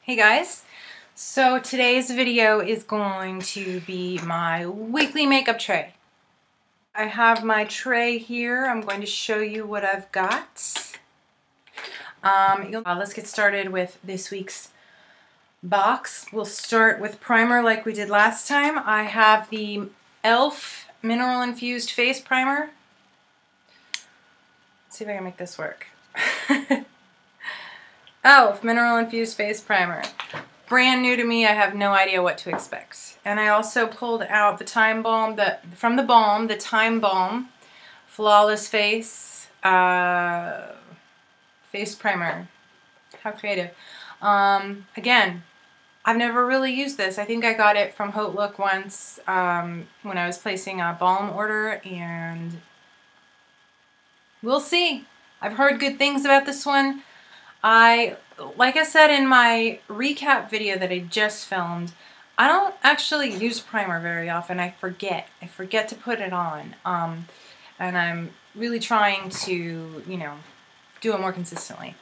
Hey guys, so today's video is going to be my weekly makeup tray. I have my tray here. I'm going to show you what I've got. Let's get started with this week's box. We'll start with primer like we did last time. I have the e.l.f. Mineral Infused Face Primer. Let's see if I can make this work. e.l.f. Mineral Infused Face Primer. Brand new to me. I have no idea what to expect. And I also pulled out the Time Balm, the Time Balm Flawless Face Face Primer. How creative. Again, I've never really used this. I think I got it from Haute Look once when I was placing a balm order, and we'll see. I've heard good things about this one. Like I said in my recap video that I just filmed, I don't actually use primer very often. I forget to put it on. And I'm really trying to, do it more consistently.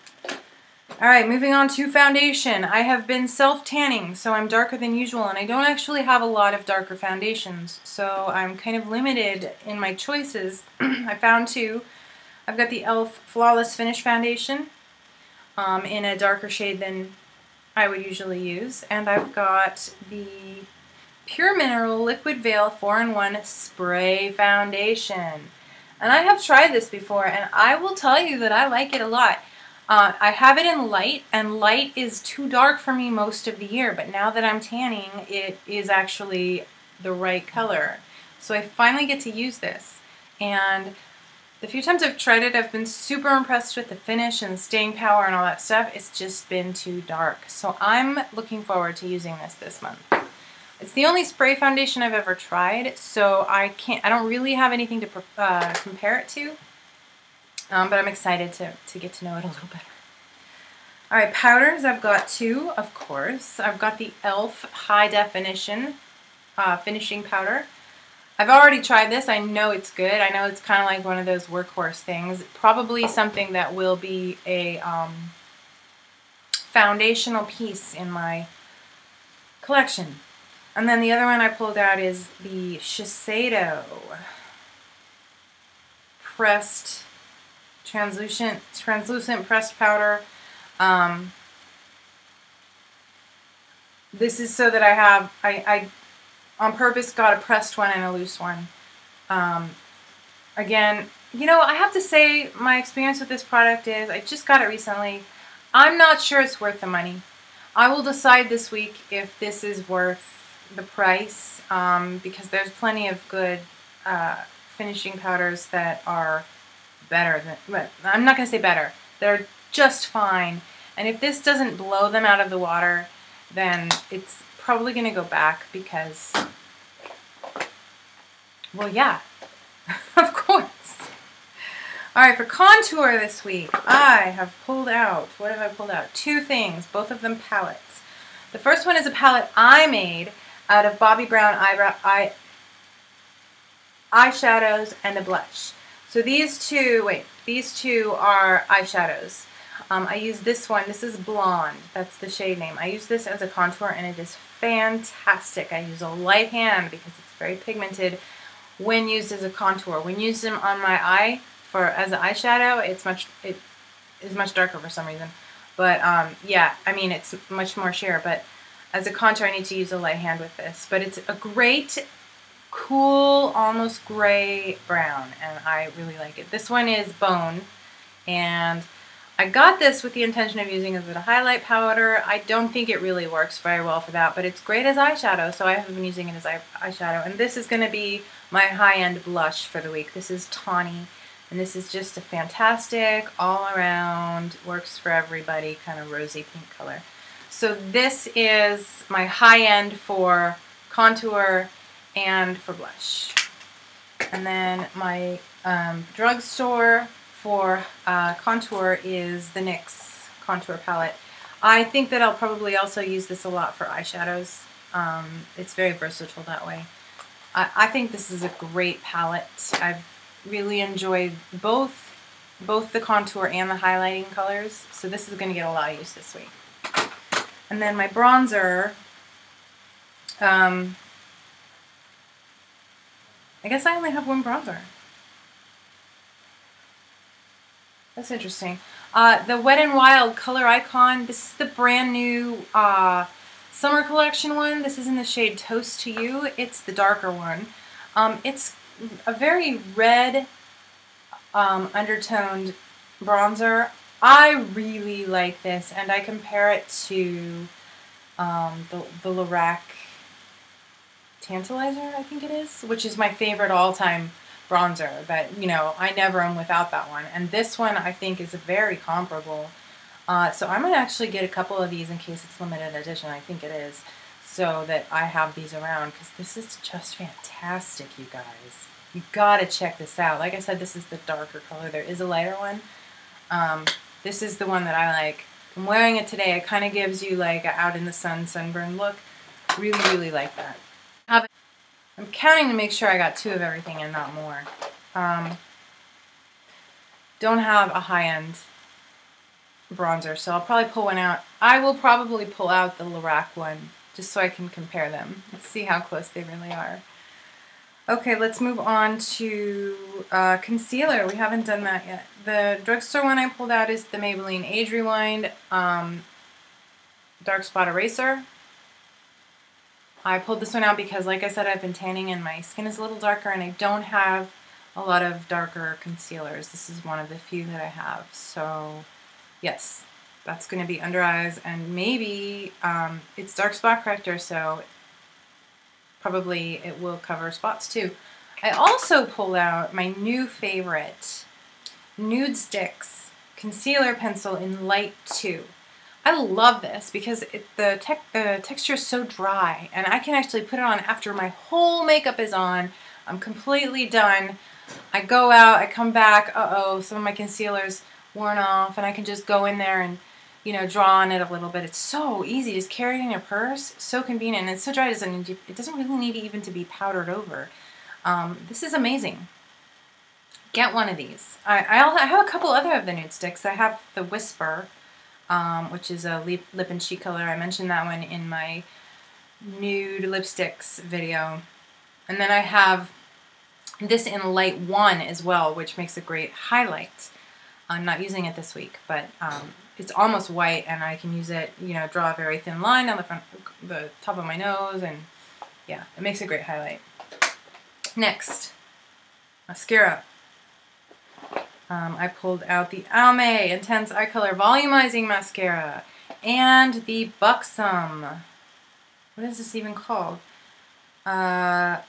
Alright, moving on to foundation. I have been self-tanning, so I'm darker than usual, and I don't actually have a lot of darker foundations, so I'm kind of limited in my choices. I found two. I've got the e.l.f. Flawless Finish Foundation in a darker shade than I would usually use, and I've got the Pure Mineral Liquid Veil 4-in-1 Spray Foundation. And I have tried this before, and I will tell you that I like it a lot. I have it in light, and light is too dark for me most of the year, but now that I'm tanning, it is actually the right color. So I finally get to use this, and the few times I've tried it, I've been super impressed with the finish and the staying power and all that stuff. It's just been too dark. So I'm looking forward to using this month. It's the only spray foundation I've ever tried, so I don't really have anything to compare it to. But I'm excited to get to know it a little better. Alright, powders. I've got two, of course. I've got the e.l.f. High Definition Finishing Powder. I've already tried this. I know it's good. I know it's kind of like one of those workhorse things. Probably something that will be a foundational piece in my collection. And then the other one I pulled out is the Shisiedo pressed translucent pressed powder. This is so that I on purpose got a pressed one and a loose one. Again, I have to say my experience with this product is I just got it recently. I'm not sure it's worth the money. I will decide this week if this is worth the price, because there's plenty of good finishing powders that are better than, but I'm not going to say better. They're just fine. And if this doesn't blow them out of the water, then it's probably going to go back because, well, yeah, of course. Alright, for contour this week, I have pulled out, what have I pulled out? Two things, both of them palettes. The first one is a palette I made out of Bobbi Brown eyeshadows and a blush. So these two are eyeshadows. I use this one. This is Blonde. That's the shade name. I use this as a contour, and it is fantastic. I use a light hand because it's very pigmented when used as a contour. When used on my eye as an eyeshadow, it is much darker for some reason. But yeah, I mean, it's much more sheer. But as a contour, I need to use a light hand with this. But it's a great, cool, almost gray brown, and I really like it. This one is Bone, and I got this with the intention of using it as a highlight powder. I don't think it really works very well for that, but it's great as eyeshadow, so I have been using it as eyeshadow. And this is going to be my high-end blush for the week. This is Tawny, and this is just a fantastic, all-around, works for everybody, kind of rosy pink color. So this is my high-end for contour and for blush. And then my drugstore for contour is the NYX contour palette. I think that I'll probably also use this a lot for eyeshadows. It's very versatile that way. I think this is a great palette. I've really enjoyed both the contour and the highlighting colors, so this is going to get a lot of use this week. And then my bronzer, I guess I only have one bronzer. That's interesting. The Wet n Wild Color Icon, this is the brand new summer collection one. This is in the shade Toast to You. It's the darker one. It's a very red undertoned bronzer. I really like this, and I compare it to the Lorac Tantalizer, I think it is, which is my favorite all-time bronzer. That, you know, I never am without that one. And this one I think is very comparable. So I'm going to actually get a couple of these in case it's limited edition. I think it is. So that I have these around, because this is just fantastic, you guys. You gotta check this out. Like I said, this is the darker color. There is a lighter one. This is the one that I like. I'm wearing it today. It kind of gives you like an out in the sun sunburn look. Really, really like that. I'm counting to make sure I got 2 of everything and not more. Don't have a high-end bronzer, so I'll probably pull one out. I will probably pull out the Lorac one just so I can compare them. Let's see how close they really are. Okay, let's move on to concealer. We haven't done that yet. The drugstore one I pulled out is the Maybelline Age Rewind Dark Spot Eraser. I pulled this one out because, like I said, I've been tanning and my skin is a little darker, and I don't have a lot of darker concealers. This is one of the few that I have. So, yes, that's going to be under eyes, and maybe it's dark spot corrector, so probably it will cover spots too. I also pulled out my new favorite Nude Sticks Concealer Pencil in Light 2. I love this because the texture is so dry, and I can actually put it on after my whole makeup is on. I'm completely done. I go out, I come back, uh-oh, some of my concealer's worn off, and I can just go in there and, you know, draw on it a little bit. It's so easy. Just carry it in your purse. So convenient. And it's so dry it doesn't really need even to be powdered over. This is amazing. Get one of these. I have a couple other of the nude sticks. I have the Whisper, which is a lip and cheek color. I mentioned that one in my nude lipsticks video. And then I have this in Light 1 as well, which makes a great highlight. I'm not using it this week, but it's almost white, and I can use it, you know, draw a very thin line down the top of my nose, and yeah, it makes a great highlight. Next, mascara. I pulled out the Almay Intense Eye Color Volumizing Mascara and the Buxom. What is this even called? The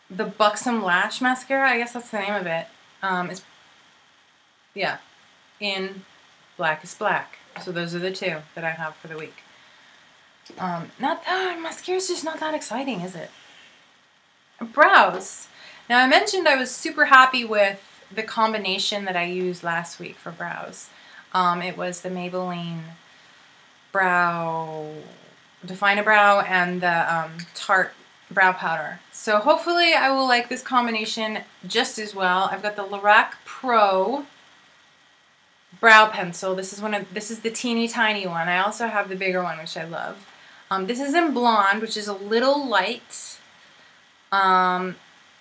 Buxom Lash Mascara. I guess that's the name of it. Yeah, in Black is Black. So those are the 2 that I have for the week. Not that mascara's just not that exciting, is it? Brows. Now I mentioned I was super happy with the combination that I used last week for brows. It was the Maybelline Define a Brow and the Tarte Brow Powder. So hopefully I will like this combination just as well. I've got the Lorac Pro Brow Pencil. This is the teeny tiny one. I also have the bigger one, which I love. This is in Blonde, which is a little light. I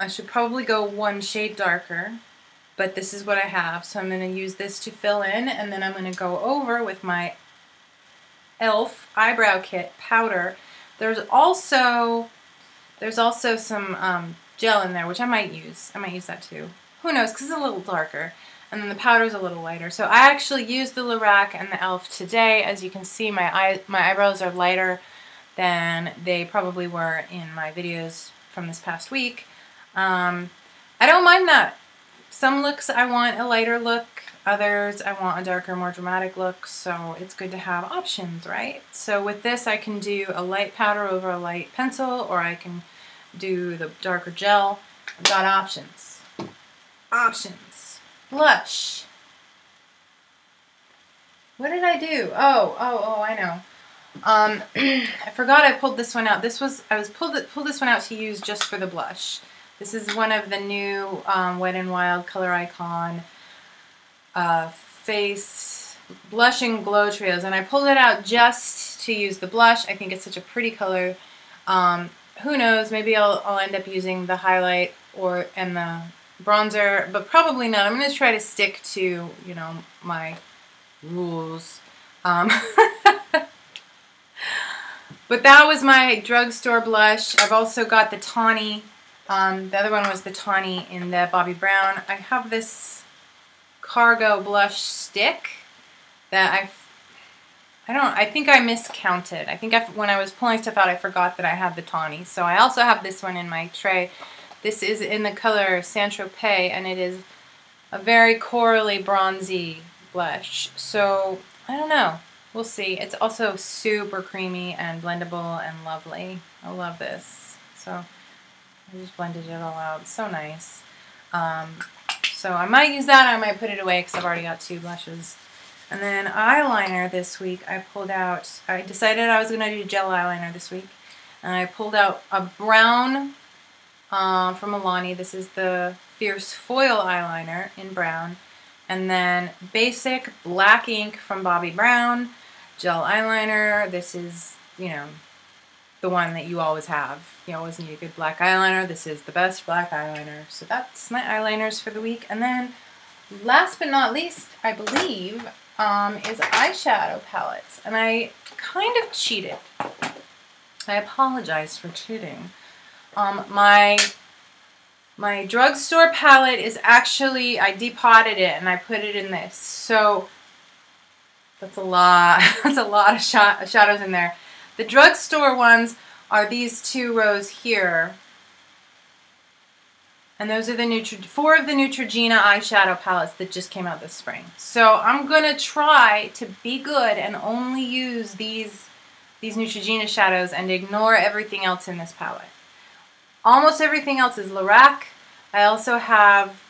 should probably go 1 shade darker, but this is what I have. So I'm going to use this to fill in, and then I'm going to go over with my e.l.f. Eyebrow Kit powder. There's also some gel in there, which I might use. I might use that too. Who knows, because it's a little darker. And then the powder's a little lighter. So I actually used the Lorac and the e.l.f. today. As you can see, my eyebrows are lighter than they probably were in my videos from this past week. I don't mind that. Some looks I want a lighter look. Others I want a darker, more dramatic look. So it's good to have options, right? So with this I can do a light powder over a light pencil, or I can do the darker gel. I've got options. Options. Blush. What did I do? Oh, I know. I forgot I pulled this one out. I pulled this one out to use just for the blush. This is one of the new Wet n Wild Color Icon Face Blush and Glow Trios, and I pulled it out just to use the blush. I think it's such a pretty color. Who knows, maybe I'll end up using the highlight and the bronzer, but probably not. I'm going to try to stick to, you know, my rules. But that was my drugstore blush. I've also got the Tawny. The other one was the Tawny in the Bobbi Brown. I have this Cargo blush stick that I think I miscounted. I think when I was pulling stuff out, I forgot that I had the Tawny. So I also have this one in my tray. This is in the color Saint-Tropez, and it is a very corally bronzy blush. So I don't know. We'll see. It's also super creamy and blendable and lovely. I love this. So I just blended it all out. So nice. So I might use that. I might put it away because I've already got 2 blushes. And then eyeliner this week, I decided I was going to do gel eyeliner this week. And I pulled out a brown from Milani. This is the Fierce Foil eyeliner in brown. And then basic black ink from Bobbi Brown, gel eyeliner. This is, you know, the one that you always have. You always need a good black eyeliner. This is the best black eyeliner. So that's my eyeliners for the week. And then last but not least, I believe, is eyeshadow palettes. And I kind of cheated. I apologize for cheating. My drugstore palette is actually, I depotted it and I put it in this. So that's a lot. That's a lot of shadows in there. The drugstore ones are these 2 rows here. And those are the 4 of the Neutrogena eyeshadow palettes that just came out this spring. So I'm going to try to be good and only use these Neutrogena shadows and ignore everything else in this palette. Almost everything else is Lorac. I also have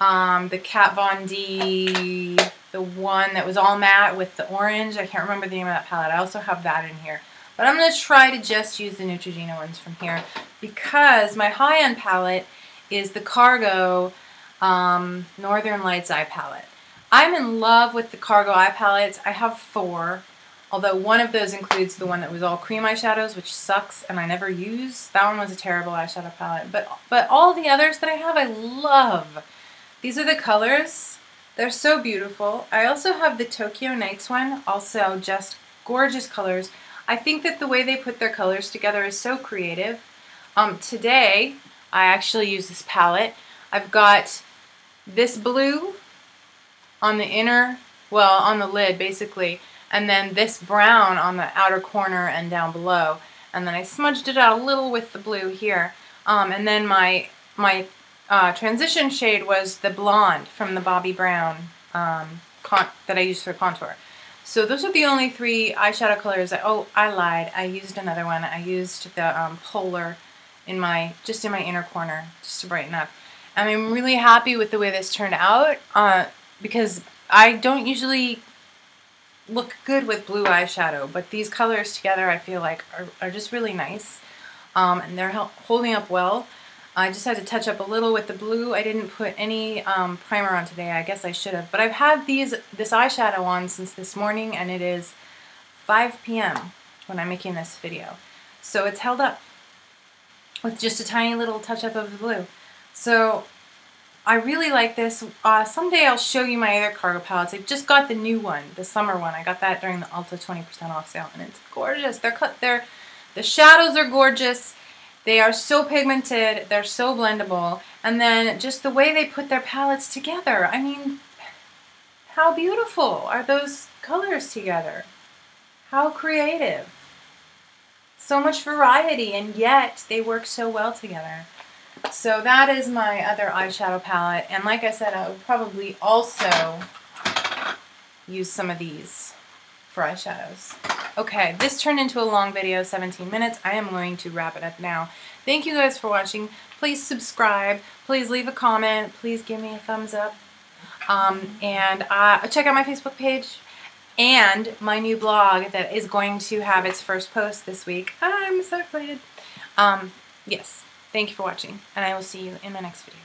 the Kat Von D, the one that was all matte with the orange. I can't remember the name of that palette. I also have that in here. But I'm going to try to just use the Neutrogena ones from here because my high-end palette is the Cargo Northern Lights eye palette. I'm in love with the Cargo eye palettes. I have 4. Although one of those includes the one that was all cream eyeshadows, which sucks, and I never use. That one was a terrible eyeshadow palette. But all the others that I have, I love. These are the colors. They're so beautiful. I also have the Tokyo Nights one. Also just gorgeous colors. I think that the way they put their colors together is so creative. Today, I actually use this palette. I've got this blue on the inner, well, on the lid, basically. And then this brown on the outer corner and down below. And then I smudged it out a little with the blue here. And then my transition shade was the blonde from the Bobbi Brown that I used for contour. So those are the only 3 eyeshadow colors. I lied. I used another one. I used the Polar just in my inner corner, just to brighten up. And I'm really happy with the way this turned out because I don't usually look good with blue eyeshadow, but these colors together I feel like are just really nice, and they're holding up well. I just had to touch up a little with the blue. I didn't put any primer on today. I guess I should have, but I've had this eyeshadow on since this morning, and it is 5 p.m. when I'm making this video, so it's held up with just a tiny little touch up of the blue. So I really like this. Someday I'll show you my other Cargo palettes. I just got the new one, the summer one. I got that during the Ulta 20% off sale, and it's gorgeous. The shadows are gorgeous. They are so pigmented. They're so blendable. And then just the way they put their palettes together. I mean, how beautiful are those colors together? How creative. So much variety, and yet they work so well together. So that is my other eyeshadow palette, and like I said, I would probably also use some of these for eyeshadows. Okay, this turned into a long video, 17 minutes. I am going to wrap it up now. Thank you guys for watching. Please subscribe. Please leave a comment. Please give me a thumbs up. And check out my Facebook page and my new blog that is going to have its first post this week. I'm so excited. Yes. Thank you for watching, and I will see you in my next video.